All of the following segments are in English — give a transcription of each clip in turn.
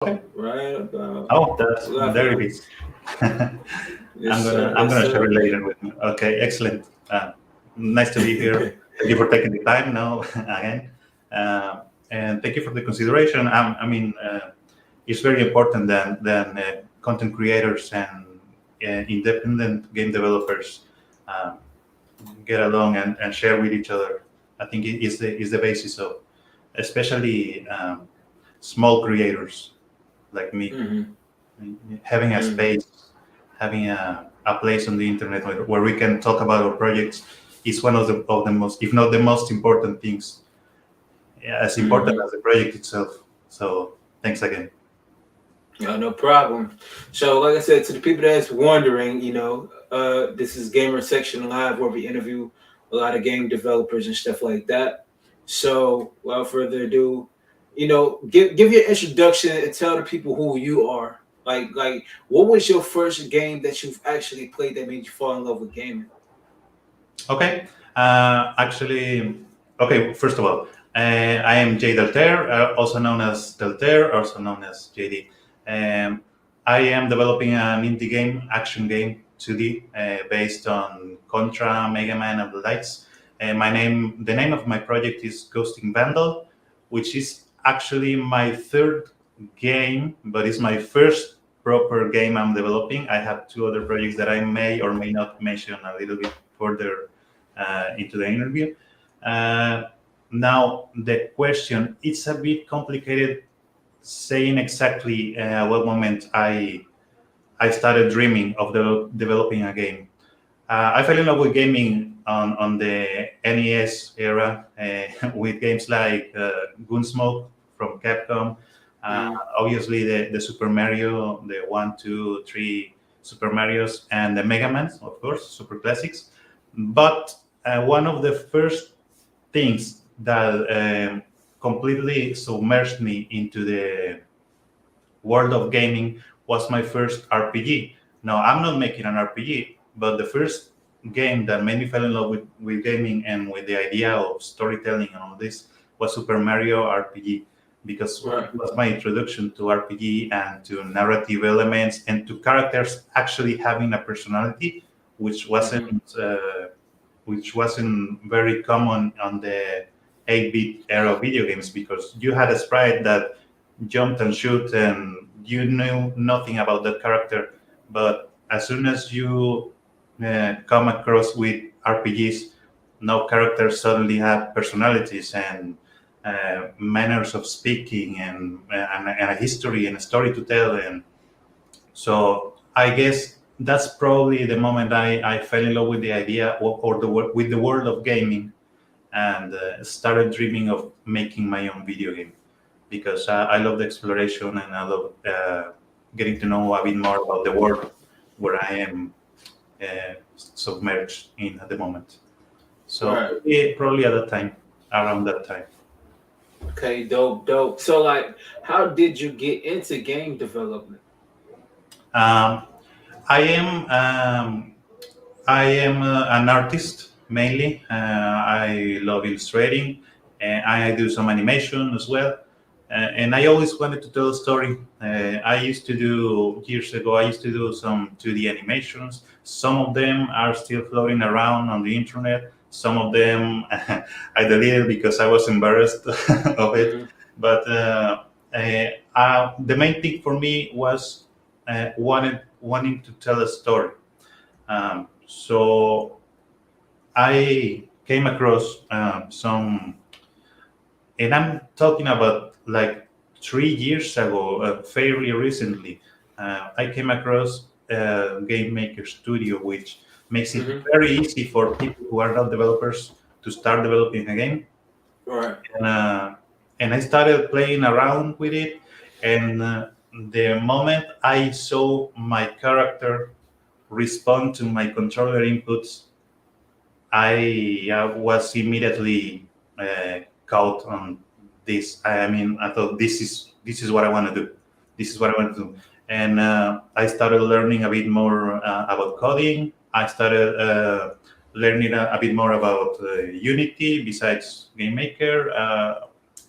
Okay. right about Oh, there it 11. is. Yes, sir. I'm Yes, gonna share sir. it later with me. Okay, excellent. Nice to be here. Thank you for taking the time now again, uh, and thank you for the consideration. It's very important that content creators and independent game developers uh, get along and share with each other. I think it is the basis of, especially small creators like me, Hmm. having a Hmm. space, having a place on the internet where we can talk about our projects is one of the most, if not the most important things, as important Hmm. as the project itself. So thanks again. No, no problem. So, like I said, to the people that's wondering, this is Gamer Section Live where we interview a lot of game developers and stuff like that. So, without further ado, give your introduction and tell the people who you are. What was your first game that you've actually played that made you fall in love with gaming? Okay. Actually, okay. First of all, I am JDALTAIR, also known as Deltair, also known as JD. Um, I am developing an indie game, action game, 2D, based on Contra, Mega Man, and the likes. The name of my project is Ghosting Vandal, which is actually my third game, but it's my first proper game I'm developing. I have two other projects that I may or may not mention a little bit further into the interview. Uh, Now, the question, it's a bit complicated saying exactly what moment I started dreaming of developing a game. I fell in love with gaming on the NES era with games like Gunsmoke from Capcom. Uh, Mm. Obviously, the Super Mario, the 1, 2, 3 Super Marios, and the Mega Man, of course, super classics. But one of the first things that completely submerged me into the world of gaming was my first RPG. Now, I'm not making an RPG, but the first game that made me fall in love with gaming and with the idea of storytelling and all this was Super Mario RPG, because Right. it was my introduction to RPG and to narrative elements and to characters actually having a personality, which wasn't Hmm. which wasn't very common on the 8-bit era of video games, because you had a sprite that jumped and shoot and you knew nothing about that character. But as soon as you come across with RPGs, now characters suddenly have personalities and manners of speaking and a history and a story to tell. And so I guess that's probably the moment I fell in love with the idea, with the world of gaming, and started dreaming of making my own video game, because I love the exploration and I love getting to know a bit more about the world where I am submerged in at the moment. So Right. probably at that time, around that time. Okay, dope, dope. So, how did you get into game development? Um, I am an artist mainly. I love illustrating, and I do some animation as well. And I always wanted to tell a story. I used to do years ago. I used to do some 2D animations. Some of them are still floating around on the internet. Some of them I deleted because I was embarrassed of it. Hmm. But the main thing for me was wanting to tell a story. So I came across some, and I'm talking about like 3 years ago, fairly recently. I came across a Game Maker Studio, which makes it Hmm. very easy for people who are not developers to start developing a game. Right. And, uh, and I started playing around with it. And the moment I saw my character respond to my controller inputs, I was immediately caught on this. I mean, I thought this is what I want to do. This is what I want to do, and I started learning a bit more about coding. I started learning a bit more about Unity besides GameMaker.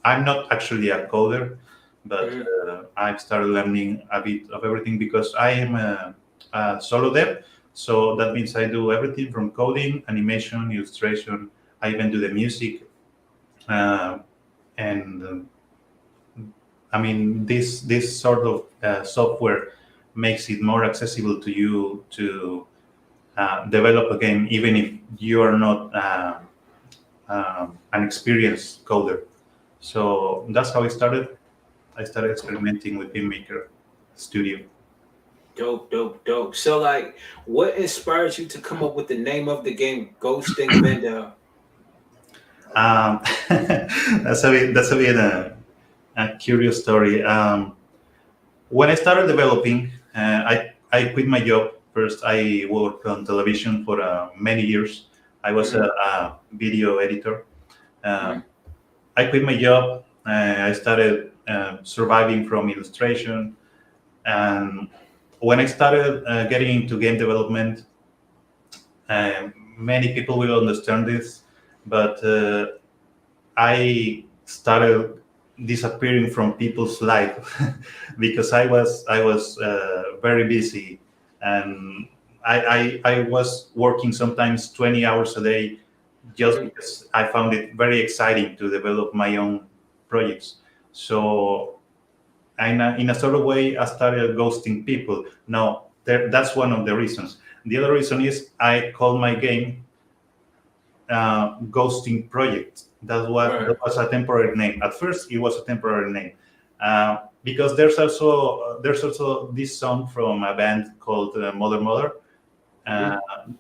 I'm not actually a coder, but Mhm. I've started learning a bit of everything because I am a solo dev. So that means I do everything from coding, animation, illustration. I even do the music, uh, and I mean this sort of software makes it more accessible to you to develop a game, even if you are not an experienced coder. So that's how it started. I started experimenting with BeamMaker Studio. Dope, dope, dope. So, like, what inspires you to come up with the name of the game, Ghosting Vandal? Um, that's a bit a curious story. When I started developing, I quit my job. First, I worked on television for many years. I was Mhm. a video editor. Mhm. Um, I quit my job. I started surviving from illustration, and when I started getting into game development, many people will understand this, but I started disappearing from people's life because I was very busy, and I was working sometimes 20 hours a day just Mhm. because I found it very exciting to develop my own projects. So in a sort of way, I started ghosting people. Now that's one of the reasons. The other reason is I call my game ghosting project. That Right. was a temporary name. At first, it was a temporary name because there's also this song from a band called Mother Mother. Uh,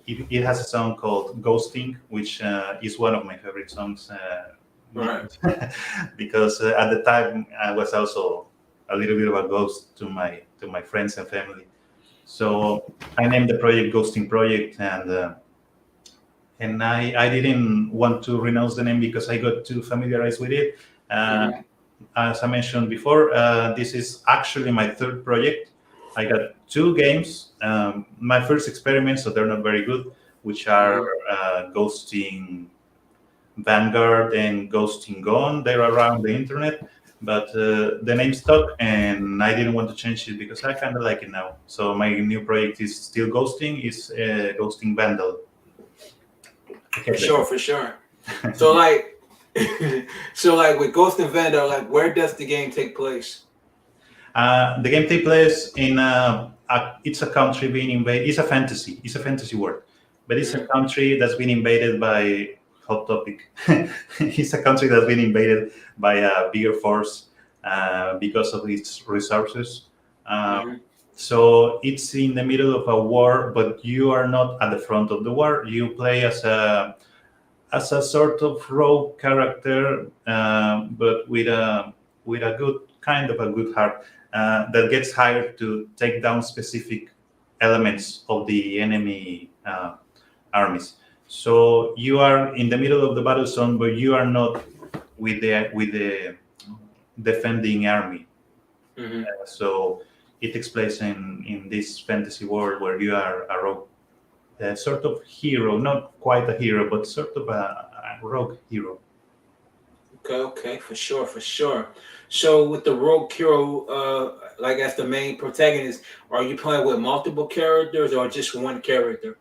Mhm. it has a song called Ghosting, which is one of my favorite songs Right. because at the time I was also a little bit of a ghost to my friends and family. So I named the project Ghosting Project, and I didn't want to renounce the name because I got too familiarized with it. Uh, Mhm. as I mentioned before, this is actually my third project. I got two games. My first experiments, so they're not very good, which are Mhm. Ghosting Vanguard and Ghosting Gone. They're around the internet, but the name stuck, and I didn't want to change it because I kind of like it now. So my new project is still Ghosting. It's Ghosting Vandal. For sure, for sure. So, like, so like with Ghost and Vandal, like, where does the game take place? The game takes place in it's a country being invaded. It's a fantasy. It's a fantasy world, but it's a Mhm. country that's been invaded by hot topic. It's a country that's been invaded by a bigger force because of its resources. Uh, Mhm. so it's in the middle of a war, but you are not at the front of the war. You play as a sort of rogue character, but with a good kind of a good heart that gets hired to take down specific elements of the enemy armies. So you are in the middle of the battle zone, but you are not with the defending army. Mhm. So it takes place in this fantasy world where you are a rogue sort of hero, not quite a hero, but sort of a rogue hero. Okay, okay, for sure, for sure. So with the Rogue Hero, like as the main protagonist, are you playing with multiple characters or just one character?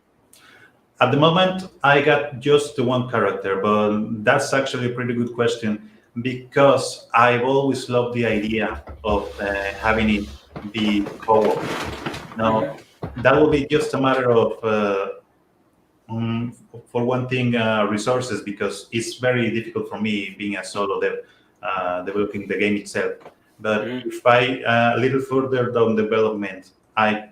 At the moment, I got just the one character, but that's actually a pretty good question because I've always loved the idea of having it be co-op. Hmm. Now, that will be just a matter of, for one thing, resources because it's very difficult for me being a solo dev, developing the game itself. But Hmm. if I a little further down development, I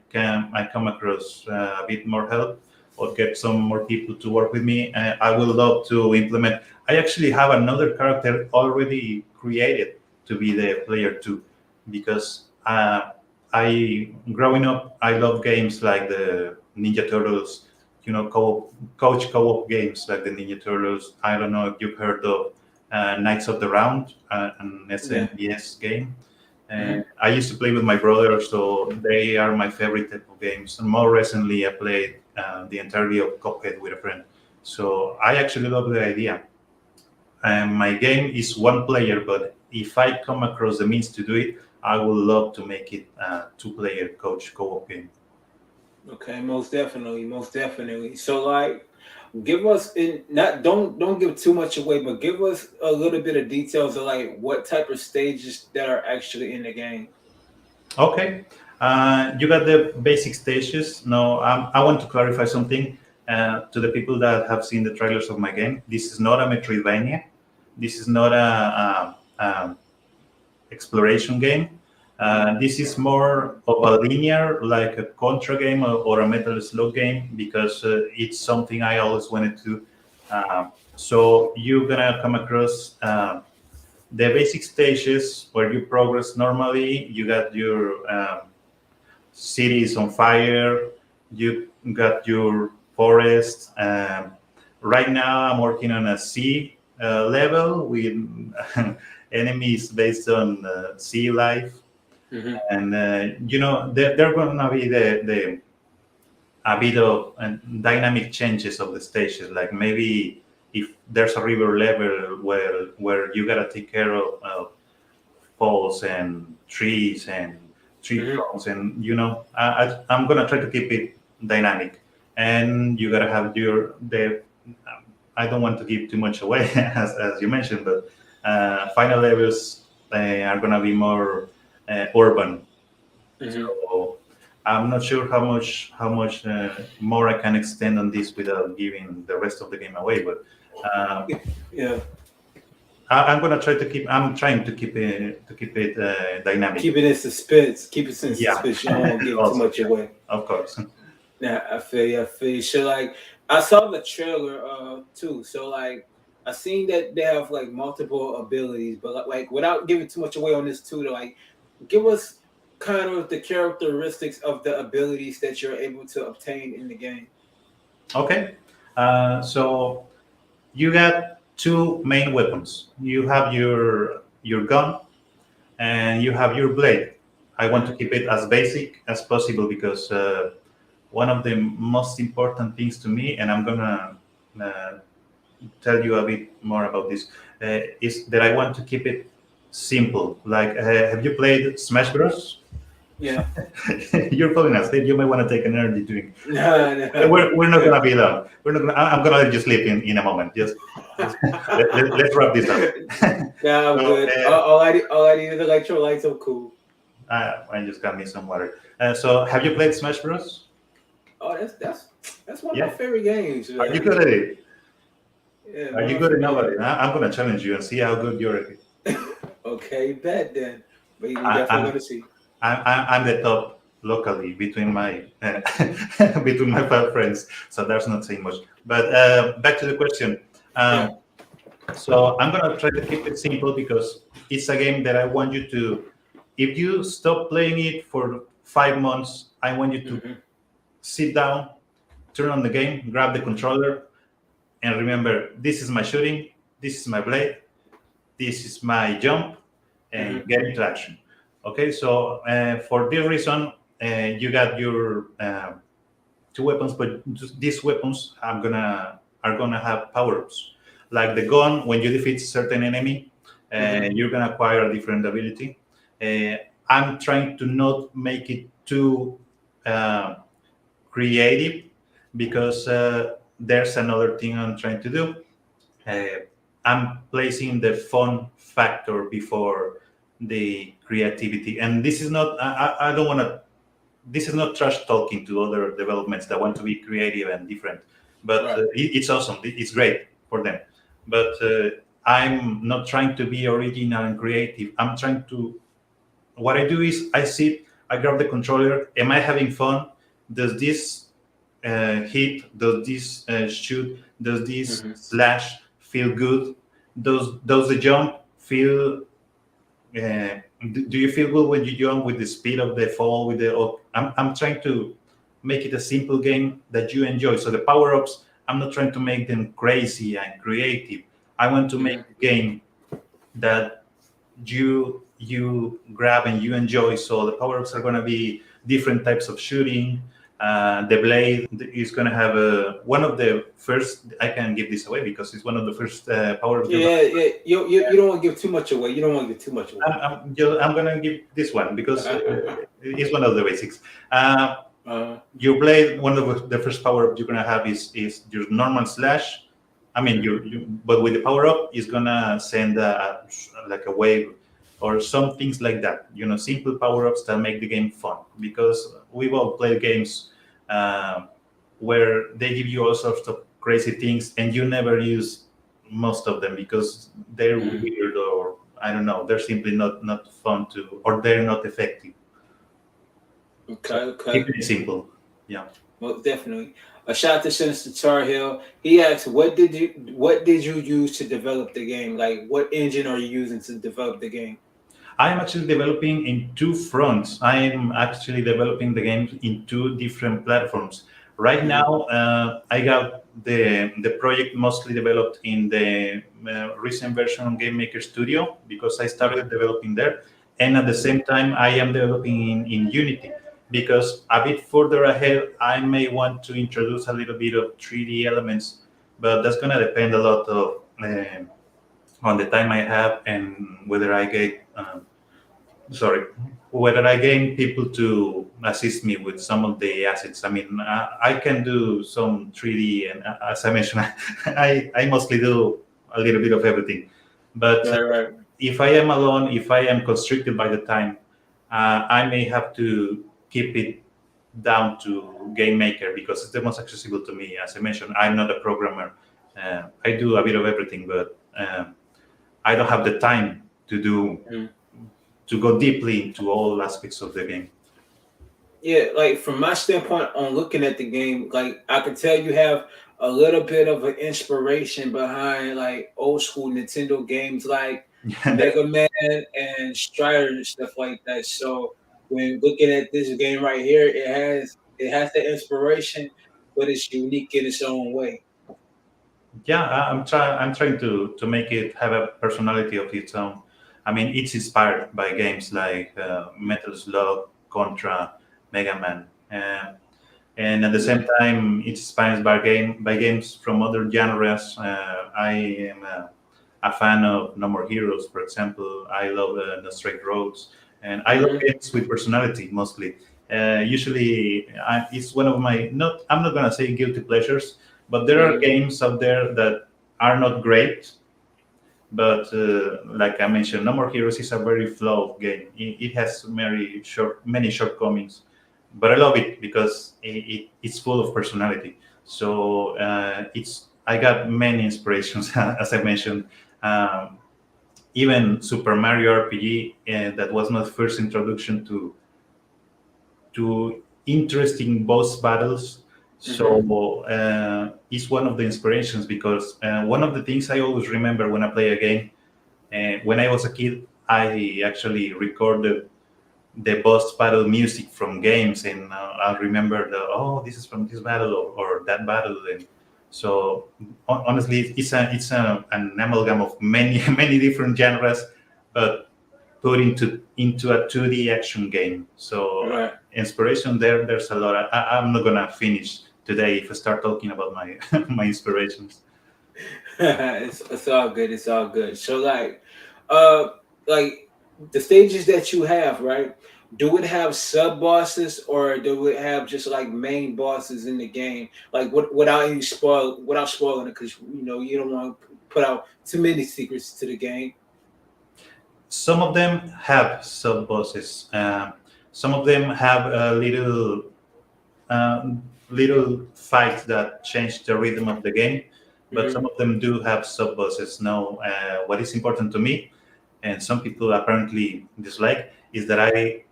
come across a bit more help or get some more people to work with me. I will love to implement. I actually have another character already created to be the player too, because I growing up I love games like the Ninja Turtles, coach co-op games like the Ninja Turtles. I don't know if you've heard of Knights of the Round, an Yeah. SNES game. Hmm. I used to play with my brother, so they are my favorite type of games. And more recently, I played the entirety of Cuphead with a friend. So I actually love the idea. my game is one player, but if I come across the means to do it, I would love to make it a two-player coach co-op game. Okay, most definitely, most definitely. So like, give us in not don't give too much away, but give us a little bit of details of like what type of stages that are actually in the game. Okay, you got the basic stages. No, I want to clarify something to the people that have seen the trailers of my game. This is not a Metroidvania. This is not a exploration game. This is more of a linear, like a Contra game or a Metal Slug game, because it's something I always wanted to. So you're gonna come across the basic stages where you progress normally. You got your cities on fire. You got your forest. Right now, I'm working on a sea level with enemies based on sea life, and they're going to be the a bit of dynamic changes of the stages. Like maybe if there's a river level where you gotta take care of falls and trees and tree trunks, and I'm gonna try to keep it dynamic, and you gotta have the I don't want to give too much away as you mentioned, but final levels are gonna be more urban. So I'm not sure how much more I can extend on this without giving the rest of the game away, but Yeah, I'm gonna try to keep. I'm trying to keep it dynamic. keep it in suspense. Keep it in Yeah. suspense. You don't want to give too Also, much away. Of course. Yeah, I feel you. I feel you. So like, I saw the trailer too. So like, I seen that they have like multiple abilities, but like without giving too much away on this too, to like give us kind of the characteristics of the abilities that you're able to obtain in the game. Okay. So you got two main weapons. You have your gun and you have your blade. I want to keep it as basic as possible because one of the most important things to me, and I'm gonna tell you a bit more about this, is that I want to keep it simple. Like, have you played Smash Bros? Yeah. You're falling asleep. You may want to take an energy drink. No. We're not gonna be long. We're not gonna. I'm gonna let you sleep in a moment. Just let's wrap this up. Yeah, I'm So, good. All I need is electrolytes. I'm cool. I just got me some water. So, have you played Smash Bros? Oh, that's one of Yeah. my favorite games. Man. Are you good at it? Yeah, Are you good enough at it? I'm gonna challenge you and see how good you're at it. Okay, bet then. But you I- definitely I'm- gonna see. I'm the top locally between my between my five friends, so that's not saying much. But back to the question. Yeah. So I'm gonna try to keep it simple because it's a game that I want you to. If you stop playing it for 5 months, I want you to sit down, turn on the game, grab the controller, and remember this is my shooting, this is my blade, this is my jump, and get into action. Okay, so for this reason, you got your two weapons, but these weapons are gonna have power-ups. Like the gun, when you defeat certain enemy, you're gonna acquire a different ability. I'm trying to not make it too creative because there's another thing I'm trying to do. I'm placing the fun factor before the creativity, and this is not. I don't want to. This is not trash talking to other developments that want to be creative and different, but Right. it's awesome. It's great for them, but I'm not trying to be original and creative. I'm trying to. What I do is I sit, I grab the controller. Am I having fun? Does this hit? Does this shoot? Does this slash feel good? Does the jump feel? Do you feel good when you jump with the speed of the fall? I'm trying to make it a simple game that you enjoy. So the power ups, I'm not trying to make them crazy and creative. I want to make a game that you grab and you enjoy. So the power ups are going to be different types of shooting, The blade is going to have one of the first. I can give this away because it's one of the first power-ups. Yeah, yeah. You don't want to give too much away. You don't want to give too much away. I'm going to give this one because it's one of the basics. Your blade, one of the first power-up you're going to have is your normal slash. I mean, but with the power-up, it's going to send like a wave or some things like that. Simple power-ups that make the game fun, because we've all played games where they give you all sorts of crazy things and you never use most of them because they're weird, or I don't know, they're simply not fun to, or they're not effective. Okay. Keep it simple. Yeah. Well, definitely. A shout out to SINISTERTARHEEL. He asked, "What did you use to develop the game? Like, what engine are you using to develop the game?" I am actually developing in two fronts. I am actually developing the game in two different platforms. Right now, I got the project mostly developed in the recent version of Game Maker Studio because I started developing there. And at the same time, I am developing in Unity because a bit further ahead, I may want to introduce a little bit of 3D elements, but that's going to depend a lot of on the time I have and whether I get whether I gain people to assist me with some of the assets. I mean, I can do some 3D, and as I mentioned, I mostly do a little bit of everything. But Right. if I am alone, if I am constricted by the time, I may have to keep it down to Game Maker because it's the most accessible to me. As I mentioned, I'm not a programmer. I do a bit of everything, but I don't have the time to go deeply into all aspects of the game. Yeah, like from my standpoint on looking at the game, like I could tell you have a little bit of an inspiration behind like old school Nintendo games like Mega Man and Strider and stuff like that. So when looking at this game right here, it has the inspiration, but it's unique in its own way. Yeah, I'm trying to make it have a personality of its own. I mean, it's inspired by games like Metal Slug, Contra, Mega Man, and at the same time, it's inspired by games from other genres. I am a fan of No More Heroes, for example. I love The Straight Roads, and I love games with personality mostly. Usually, it's one of my not. I'm not gonna say guilty pleasures, but there are games out there that are not great. But like I mentioned, No More Heroes is a very flawed game. It has many shortcomings, but I love it because it's full of personality. So I got many inspirations, as I mentioned. Um, Even Super Mario RPG, that was my first introduction to interesting boss battles. So it's one of the inspirations because one of the things I always remember when I play a game, when I was a kid, I actually recorded the boss battle music from games, and I remember this is from this battle or that battle. And so honestly, an amalgam of many many different genres, but put into a 2D action game. So inspiration there's a lot. I'm not gonna finish today if I start talking about my my inspirations. It's all good. It's all good. So uh, like the stages that you have, right? Do it have sub bosses or do it have just like main bosses in the game? Like without spoiling it, because you don't want to put out too many secrets to the game. Some of them have sub bosses. Some of them have little fights that change the rhythm of the game, but some of them do have sub bosses. Now, what is important to me, and some people apparently dislike, is that I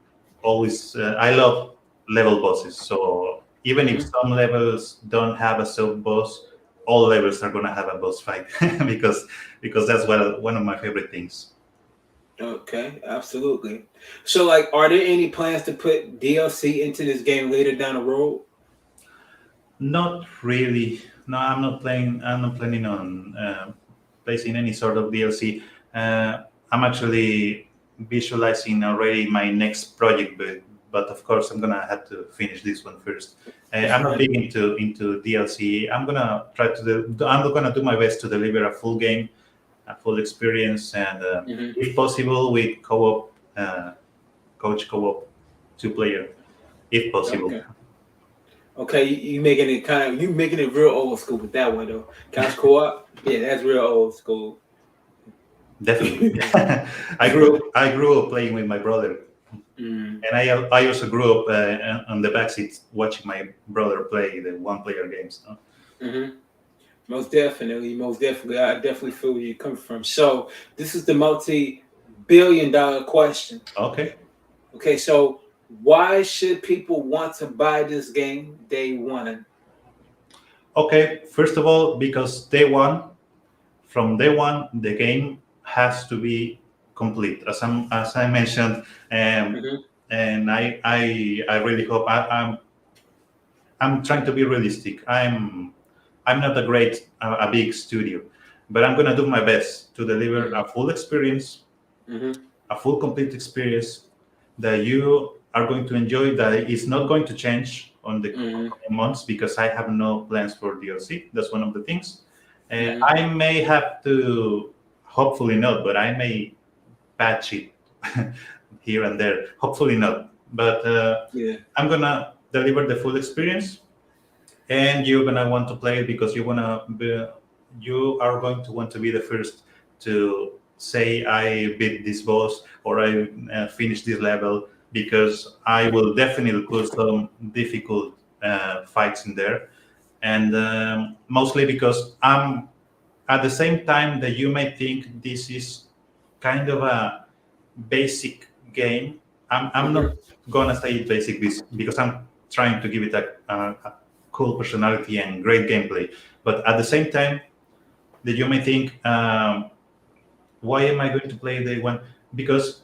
love level bosses. So even if some levels don't have a sub boss, all levels are gonna have a boss fight because that's one of my favorite things. Okay, absolutely. So, like, are there any plans to put DLC into this game later down the road? Not really. No, I'm not playing. I'm not planning on placing any sort of DLC. I'm actually visualizing already my next project but of course I'm gonna have to finish this one first. I'm not big into DLC. I'm gonna do my best to deliver a full game, a full experience, and if possible with co-op, coach co-op, 2-player, if possible. Okay. Okay, you making it you making it real old school with that one though. Couch co-op, yeah, that's real old school. Definitely. I grew up playing with my brother, and I also grew up on the backseat watching my brother play the 1-player games. No? Most definitely, most definitely. I definitely feel where you're coming from. So this is the multi-billion-dollar question. Okay. Okay, so why should people want to buy this game day one? Okay. First of all, because from day one, the game has to be complete, as I mentioned, and I really hope I'm trying to be realistic. I'm not a big studio, but I'm gonna do my best to deliver a full experience, a full complete experience that you are going to enjoy. That is not going to change on the coming months because I have no plans for DLC. That's one of the things. I may have to, hopefully not, but I may patch it here and there. Hopefully not, but I'm gonna deliver the full experience, and you're gonna want to play it because you are going to want to be the first to say I beat this boss or I finished this level, because I will definitely put some difficult fights in there, and mostly because I'm at the same time that you may think this is kind of a basic game. I'm not gonna say it basic because I'm trying to give it a cool personality and great gameplay. But at the same time, that you may think, why am I going to play the one? Because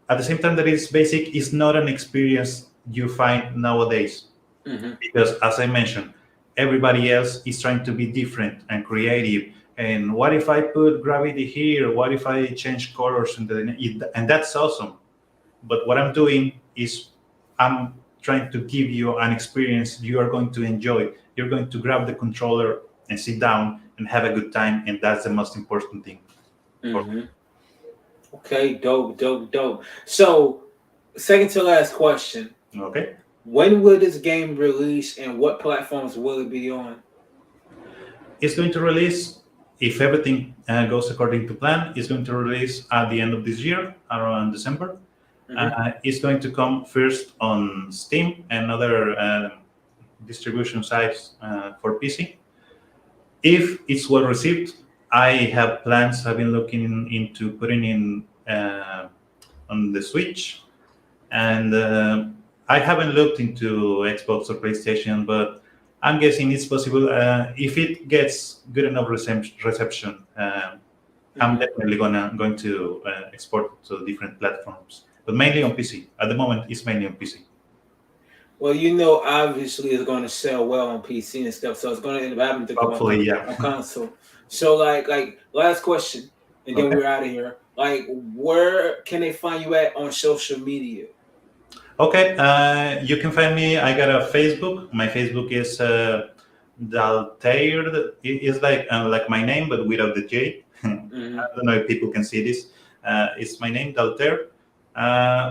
at the same time that it's basic, it's not an experience you find nowadays. Because as I mentioned, everybody else is trying to be different and creative. And what if I put gravity here? What if I change colors? And that's awesome. But what I'm doing is I'm trying to give you an experience you are going to enjoy. You're going to grab the controller and sit down and have a good time, and that's the most important thing. Okay, dope. So, second to last question. Okay. When will this game release, and what platforms will it be on? It's going to release, if everything goes according to plan, it's going to release at the end of this year, around December. It's going to come first on Steam and other distribution sites for PC. If it's well received, I have plans. I've been looking into putting in on the Switch, and I haven't looked into Xbox or PlayStation, but I'm guessing it's possible. If it gets good enough reception, I'm definitely going to export it to different platforms, but mainly on PC. At the moment, it's mainly on PC. Well, obviously it's going to sell well on PC and stuff, so it's going to end up having to come on console. So, like last question, and then we're out of here. Like, where can they find you at on social media? Okay, you can find me. I got a Facebook. My Facebook is JDALTAIR. It's like my name, but without the J. I don't know if people can see this. It's my name, JDALTAIR,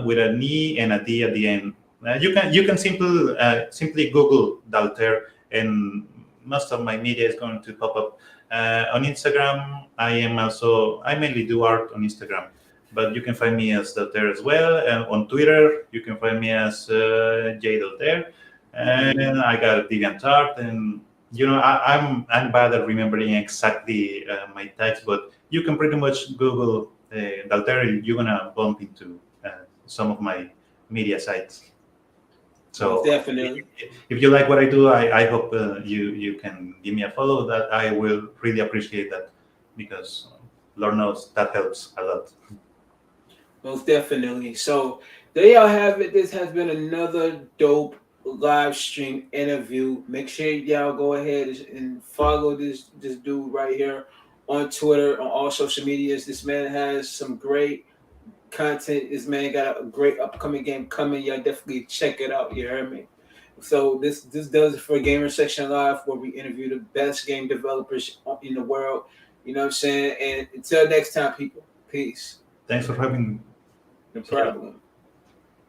with a Ni and a D at the end. You can simply Google JDALTAIR, and most of my media is going to pop up. On Instagram, I mainly do art on Instagram, but you can find me as JDALTAIR as well. And on Twitter, you can find me as JDALTAIR. And I got DeviantArt, and I'm bad at remembering exactly my tags, but you can pretty much Google JDALTAIR. You're gonna bump into some of my media sites. So definitely, if you like what I do, I hope you can give me a follow. That I will really appreciate that, because Lord knows that helps a lot. Most definitely. So there y'all have it. This has been another dope live stream interview. Make sure y'all go ahead and follow this dude right here on Twitter, on all social medias. This man has some great content. This man got a great upcoming game coming. Y'all definitely check it out. You heard me? So this does it for Gamer Section Live, where we interview the best game developers in the world. You know what I'm saying? And until next time, people. Peace. Thanks for having me. No problem.